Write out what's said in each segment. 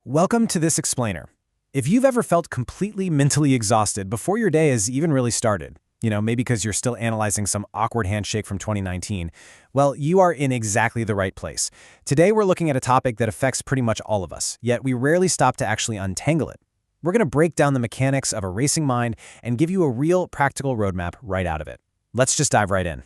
Welcome to this explainer. If you've ever felt completely mentally exhausted before your day has even really started, maybe because you're still analyzing some awkward handshake from 2019, well, you are in exactly the right place. Today we're looking at a topic that affects pretty much all of us, yet we rarely stop to actually untangle it. We're going to break down the mechanics of a racing mind and give you a real practical roadmap right out of it. Let's just dive right in.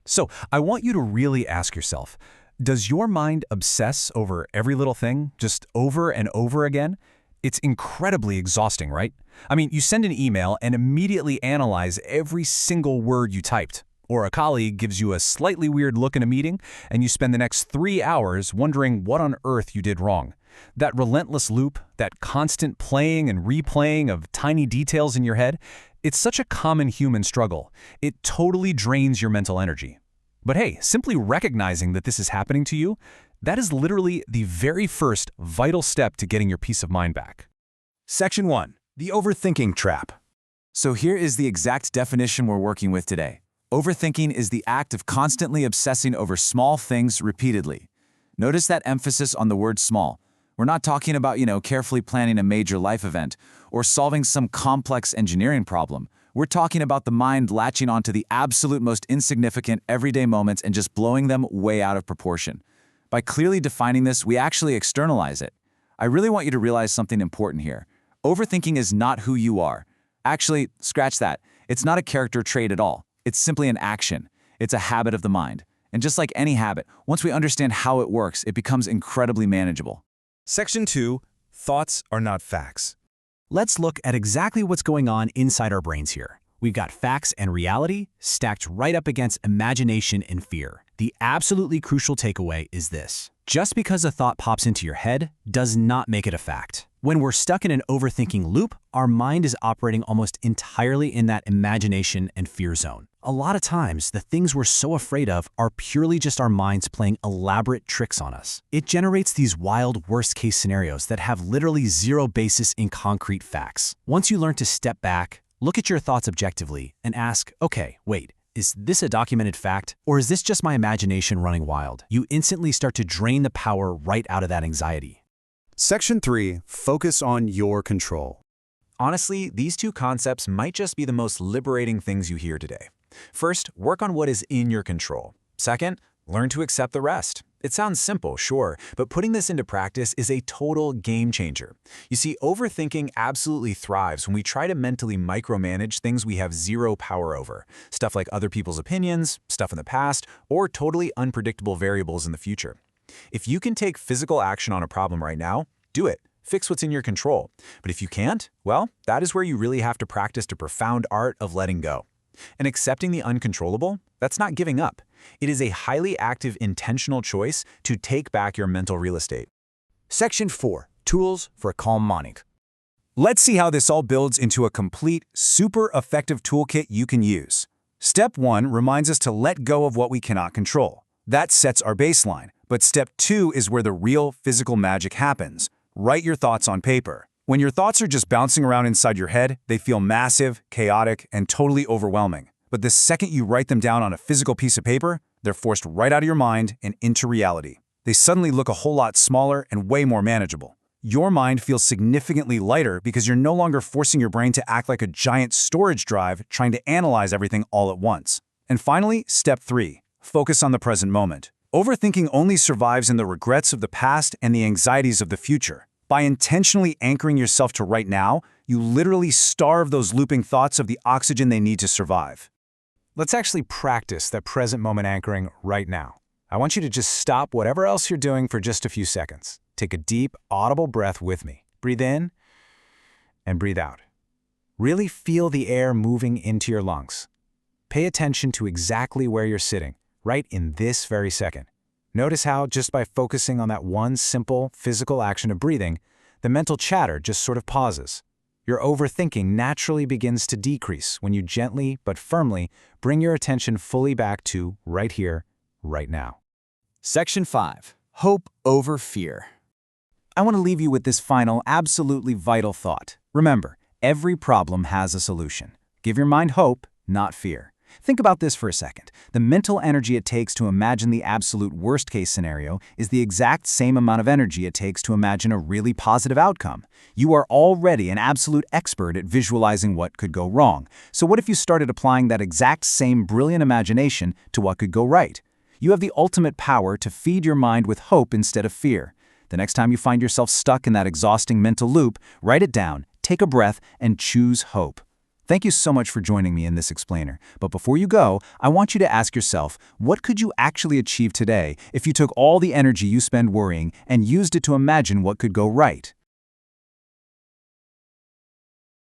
So I want you to really ask yourself, does your mind obsess over every little thing, just over and over again? It's incredibly exhausting, right? I mean, you send an email and immediately analyze every single word you typed. Or a colleague gives you a slightly weird look in a meeting, and you spend the next 3 hours wondering what on earth you did wrong. That relentless loop, that constant playing and replaying of tiny details in your head, it's such a common human struggle. It totally drains your mental energy. But hey, simply recognizing that this is happening to you, that is literally the very first vital step to getting your peace of mind back. Section 1. The Overthinking Trap. So here is the exact definition we're working with today. Overthinking is the act of constantly obsessing over small things repeatedly. Notice that emphasis on the word small. We're not talking about, carefully planning a major life event or solving some complex engineering problem. We're talking about the mind latching onto the absolute most insignificant everyday moments and just blowing them way out of proportion. By clearly defining this, we actually externalize it. I really want you to realize something important here. Overthinking is not who you are. Actually, scratch that. It's not a character trait at all. It's simply an action. It's a habit of the mind. And just like any habit, once we understand how it works, it becomes incredibly manageable. Section 2. Thoughts are not facts. Let's look at exactly what's going on inside our brains here. We've got facts and reality stacked right up against imagination and fear. The absolutely crucial takeaway is this. Just because a thought pops into your head does not make it a fact. When we're stuck in an overthinking loop, our mind is operating almost entirely in that imagination and fear zone. A lot of times, the things we're so afraid of are purely just our minds playing elaborate tricks on us. It generates these wild worst-case scenarios that have literally zero basis in concrete facts. Once you learn to step back, look at your thoughts objectively, and ask, okay, wait, is this a documented fact, or is this just my imagination running wild? You instantly start to drain the power right out of that anxiety. Section 3. Focus on your control. Honestly, these two concepts might just be the most liberating things you hear today. First, work on what is in your control. Second, learn to accept the rest. It sounds simple, sure, but putting this into practice is a total game changer. You see, overthinking absolutely thrives when we try to mentally micromanage things we have zero power over. Stuff like other people's opinions, stuff in the past, or totally unpredictable variables in the future. If you can take physical action on a problem right now, do it. Fix what's in your control. But if you can't, well, that is where you really have to practice the profound art of letting go. And accepting the uncontrollable, that's not giving up. It is a highly active, intentional choice to take back your mental real estate. Section 4. Tools for a calm mind. Let's see how this all builds into a complete, super effective toolkit you can use. Step 1 reminds us to let go of what we cannot control. That sets our baseline. But step 2 is where the real physical magic happens. Write your thoughts on paper. When your thoughts are just bouncing around inside your head, they feel massive, chaotic, and totally overwhelming. But the second you write them down on a physical piece of paper, they're forced right out of your mind and into reality. They suddenly look a whole lot smaller and way more manageable. Your mind feels significantly lighter because you're no longer forcing your brain to act like a giant storage drive trying to analyze everything all at once. And finally, step 3. Focus on the present moment. Overthinking only survives in the regrets of the past and the anxieties of the future. By intentionally anchoring yourself to right now, you literally starve those looping thoughts of the oxygen they need to survive. Let's actually practice that present moment anchoring right now. I want you to just stop whatever else you're doing for just a few seconds. Take a deep, audible breath with me. Breathe in and breathe out. Really feel the air moving into your lungs. Pay attention to exactly where you're sitting, right in this very second. Notice how, just by focusing on that one simple physical action of breathing, the mental chatter just sort of pauses. Your overthinking naturally begins to decrease when you gently but firmly bring your attention fully back to right here, right now. Section 5. Hope over fear. I want to leave you with this final, absolutely vital thought. Remember, every problem has a solution. Give your mind hope, not fear. Think about this for a second. The mental energy it takes to imagine the absolute worst-case scenario is the exact same amount of energy it takes to imagine a really positive outcome. You are already an absolute expert at visualizing what could go wrong. So what if you started applying that exact same brilliant imagination to what could go right? You have the ultimate power to feed your mind with hope instead of fear. The next time you find yourself stuck in that exhausting mental loop, write it down, take a breath, and choose hope. Thank you so much for joining me in this explainer. But before you go, I want you to ask yourself, what could you actually achieve today if you took all the energy you spend worrying and used it to imagine what could go right?